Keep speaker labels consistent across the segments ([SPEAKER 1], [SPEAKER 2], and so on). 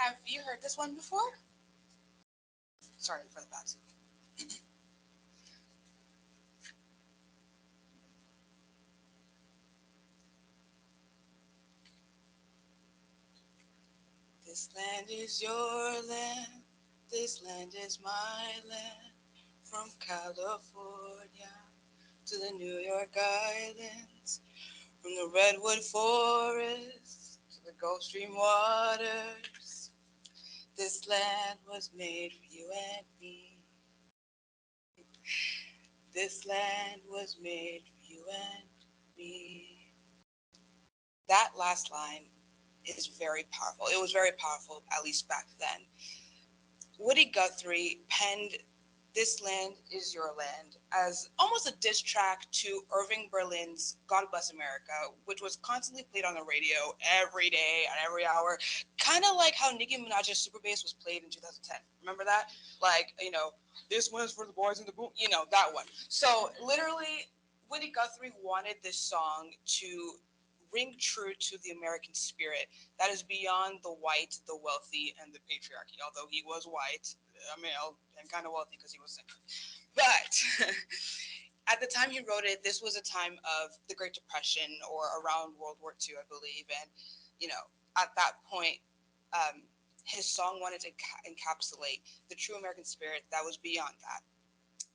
[SPEAKER 1] Have you heard this one before? Sorry for the bad. This land is your land, this land is my land. From California to the New York Islands, from the Redwood Forest to the Gulf Stream waters. This land was made for you and me. This land was made for you and me. That last line is very powerful. It was very powerful, at least back then. Woody Guthrie penned This Land Is Your Land as almost a diss track to Irving Berlin's God Bless America, which was constantly played on the radio every day at every hour. Kind of like how Nicki Minaj's Super Bass was played in 2010. Remember that? Like, this one is for the boys in the boom, that one. So literally, Woody Guthrie wanted this song to ring true to the American spirit that is beyond the white, the wealthy, and the patriarchy. Although he was white, a male, and kind of wealthy because he was single. But at the time he wrote it, this was a time of the Great Depression or around World War II, I believe. And, at that point, um, his song wanted to encapsulate the true American spirit that was beyond that.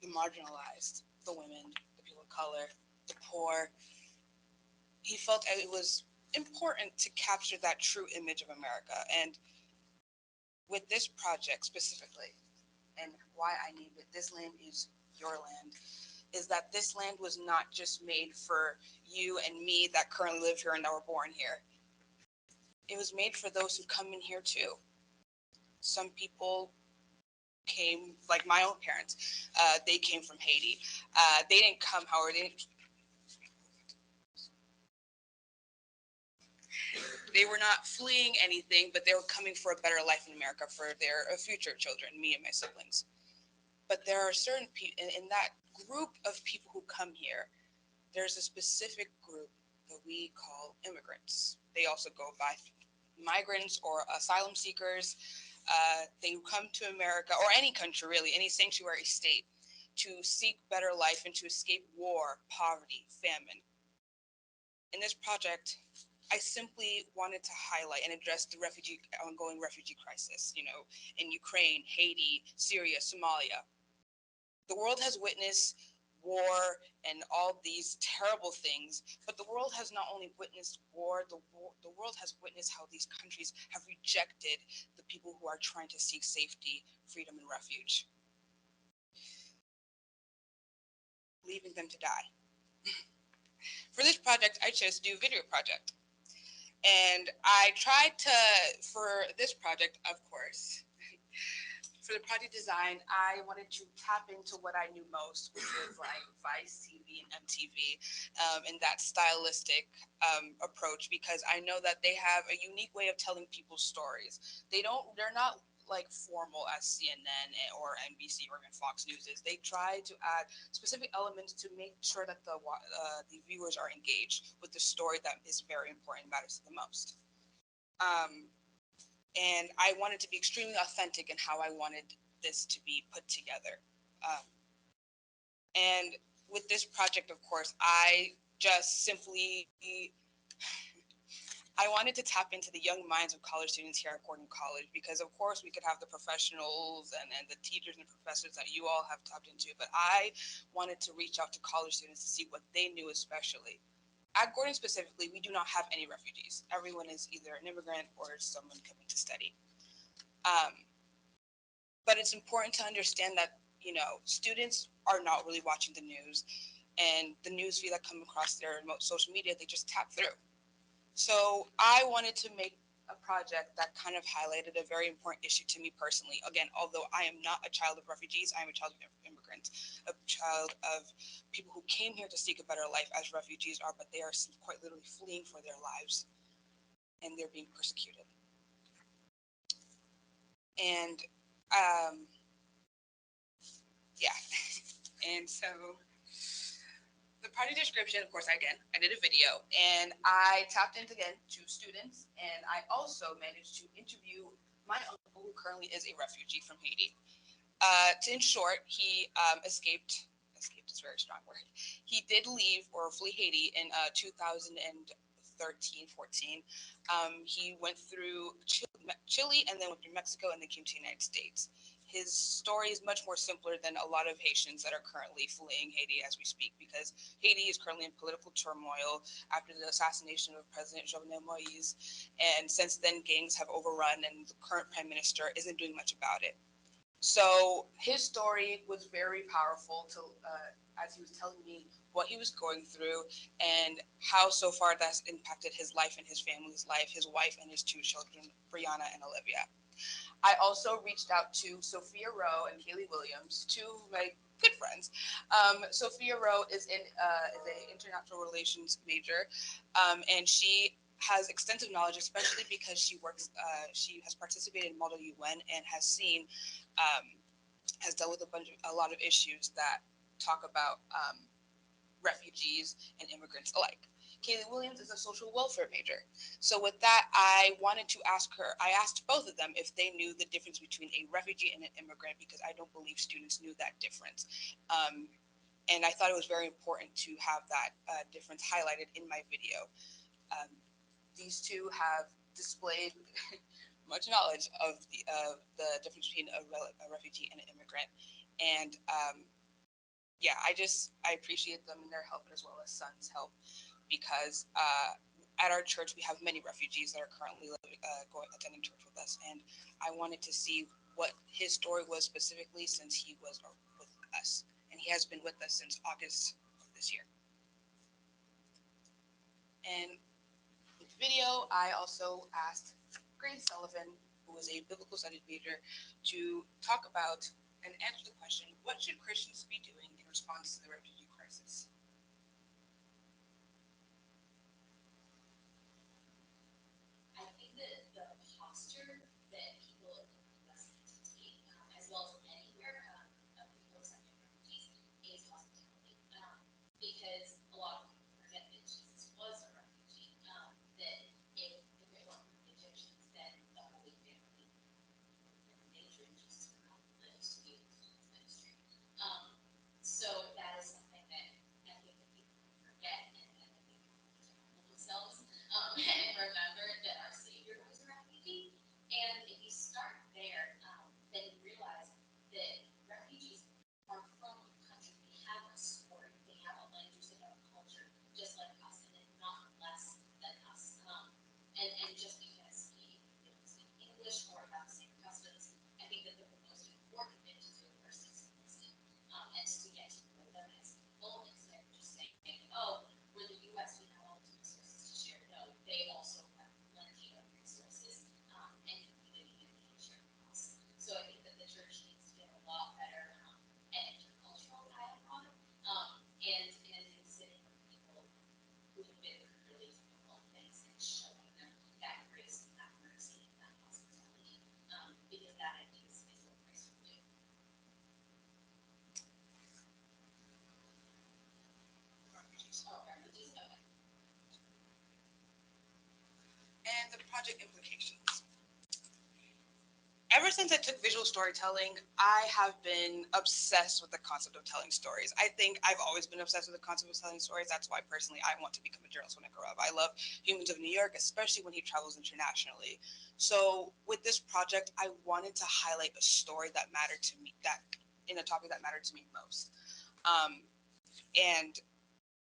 [SPEAKER 1] The marginalized, the women, the people of color, the poor. He felt it was important to capture that true image of America. And with this project specifically, and why I named it This Land Is Your Land, is that this land was not just made for you and me that currently live here and that were born here. It was made for those who come in here too. Some people came, like my own parents, they came from Haiti. They didn't come, however, they were not fleeing anything, but they were coming for a better life in America for their future children, me and my siblings. But there are certain people in that group of people who come here. There's a specific group that we call immigrants. They also go by migrants or asylum seekers. They come to America or any country, really, any sanctuary state, to seek better life and to escape war, poverty, famine. In this project, I simply wanted to highlight and address the ongoing refugee crisis, in Ukraine, Haiti, Syria, Somalia. The world has witnessed war and all these terrible things, but the world has not only witnessed war, the world has witnessed how these countries have rejected the people who are trying to seek safety, freedom, and refuge, leaving them to die. For this project, I chose to do a video project. And I tried to, for this project, of course, for the project design, I wanted to tap into what I knew most, which was like Vice TV and MTV, and that stylistic approach, because I know that they have a unique way of telling people's stories. They're not like formal as CNN or NBC or even Fox News is. They try to add specific elements to make sure that the viewers are engaged with the story that is very important, matters the most. Um, and I wanted to be extremely authentic in how I wanted this to be put together. Um, and with this project, of course, I just simply I wanted to tap into the young minds of college students here at Gordon College because, of course, we could have the professionals and the teachers and professors that you all have tapped into, but I wanted to reach out to college students to see what they knew especially. At Gordon specifically, we do not have any refugees. Everyone is either an immigrant or someone coming to study. Um, but it's important to understand that students are not really watching the news, and the news feed that come across their social media, they just tap through. So I wanted to make a project that kind of highlighted a very important issue to me personally. Again, although I am not a child of refugees, I am a child of immigrants, a child of people who came here to seek a better life as refugees are, but they are quite literally fleeing for their lives and they're being persecuted. And yeah, and so the project description, of course, again, I did a video and I tapped into again to students, and I also managed to interview my uncle, who currently is a refugee from Haiti. In short, he escaped. Escaped is a very strong word. He did leave or flee Haiti in 2013, 14. He went through Chile and then went through Mexico and then came to the United States. His story is much more simpler than a lot of Haitians that are currently fleeing Haiti as we speak, because Haiti is currently in political turmoil after the assassination of President Jovenel Moise. And since then, gangs have overrun, and the current prime minister isn't doing much about it. So his story was very powerful to as he was telling me what he was going through and how so far that's impacted his life and his family's life, his wife and his two children, Brianna and Olivia. I also reached out to Sophia Rowe and Kaylee Williams, two of my good friends. Sophia Rowe is a international relations major, and she has extensive knowledge, especially because she works. She has participated in Model UN and um, has dealt with a lot of issues that talk about refugees and immigrants alike. Kaylee Williams is a social welfare major. So with that, I asked both of them if they knew the difference between a refugee and an immigrant, because I don't believe students knew that difference. And I thought it was very important to have that difference highlighted in my video. Um, these two have displayed much knowledge of the difference between a refugee and an immigrant. And yeah, I appreciate them and their help as well as Son's help, because at our church we have many refugees that are currently attending church with us, and I wanted to see what his story was specifically, since he was with us, and he has been with us since August of this year. And with the video, I also asked Grace Sullivan, who is a biblical studies major, to talk about and answer the question: what should Christians be doing in response to the refugee crisis?
[SPEAKER 2] I think that the posture that people in the US need to take, as well as anywhere of people accepting refugees, is hospitality. Because a lot of people forget that Jesus was a refugee. That if it weren't for the Egyptians, then the Holy Family would have been in danger, and Jesus would not have lived to be able to do his ministry. Um, so that is something that I think that people forget, and I think they need to humble themselves and remember that our Savior was a refugee. And if you start there, then you realize that refugees are from a country. They have a story, they have a language, they have a culture, just like us, and it's not less than us. And just because they don't speak English or have the same customs, I think that the most important thing to do first is to listen, and to get to know them as people, instead of just saying, oh, we're the US, we have all these resources to share. No, they also have plenty of resources, and community, and they can share with us. So I think that the church needs to get a lot better at intercultural dialogue, and considering people who have been through really difficult things and showing them that grace and that mercy and that hospitality, because that I think is what Christ will do.
[SPEAKER 1] Refugees.
[SPEAKER 2] Oh, refugees, okay.
[SPEAKER 1] And the project implications. Ever since I took visual storytelling, I have been obsessed with the concept of telling stories. I think I've always been obsessed with the concept of telling stories. That's why personally I want to become a journalist when I grow up. I love Humans of New York, especially when he travels internationally. So with this project, I wanted to highlight a story that mattered to me, that in a topic that mattered to me most. Um, and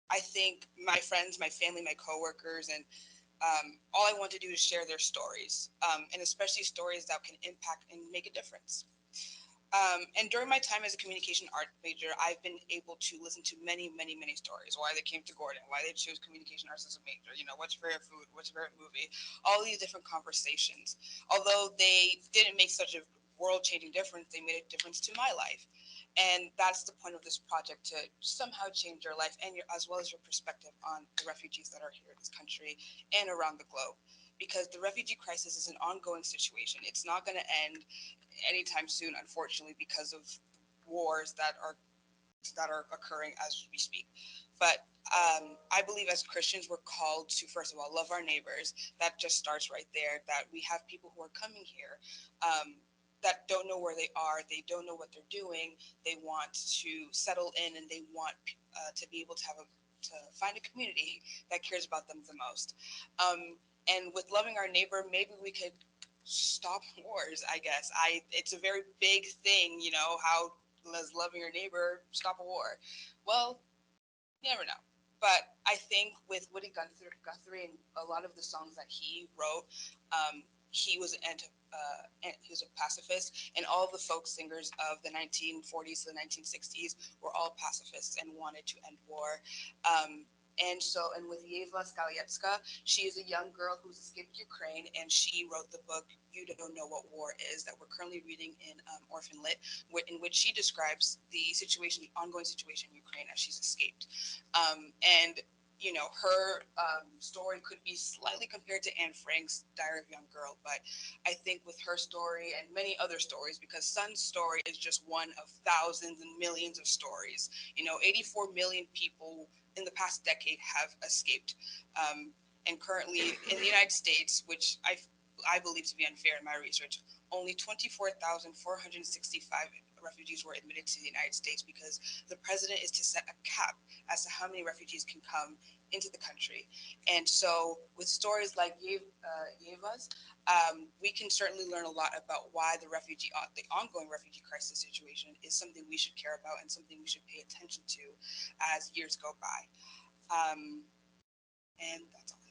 [SPEAKER 1] I think my friends, my family, my coworkers, and all I want to do is share their stories, and especially stories that can impact and make a difference. And during my time as a communication art major, I've been able to listen to many, many, many stories. Why they came to Gordon, why they chose communication arts as a major. You know, what's your favorite food, what's your favorite movie. All these different conversations. Although they didn't make such a world-changing difference, they made a difference to my life. And that's the point of this project, to somehow change your life and as well as your perspective on the refugees that are here in this country and around the globe. Because the refugee crisis is an ongoing situation. It's not going to end anytime soon, unfortunately, because of wars that are occurring as we speak. But I believe as Christians, we're called to, first of all, love our neighbors. That just starts right there. That we have people who are coming here that don't know where they are, they don't know what they're doing, they want to settle in, and they want to be able to find a community that cares about them the most. And with loving our neighbor, maybe we could stop wars. I guess it's a very big thing, how does loving your neighbor stop a war? Well, you never know. But I think with Guthrie and a lot of the songs that he wrote, he was he was a pacifist, and all the folk singers of the 1940s to the 1960s were all pacifists and wanted to end war. And with Yeva Skalievska, she is a young girl who's escaped Ukraine, and she wrote the book "You Don't Know What War Is" that we're currently reading in Orphan Lit, in which she describes the situation, the ongoing situation in Ukraine as she's escaped. And her story could be slightly compared to Anne Frank's Diary of a Young Girl, but I think with her story and many other stories, because Sun's story is just one of thousands and millions of stories. 84 million people in the past decade have escaped. And currently in the United States, which I believe to be unfair in my research, only 24,465 refugees were admitted to the United States because the president is to set a cap as to how many refugees can come into the country. And so, with stories like Yeva's, we can certainly learn a lot about why the ongoing refugee crisis situation is something we should care about and something we should pay attention to as years go by. And that's all.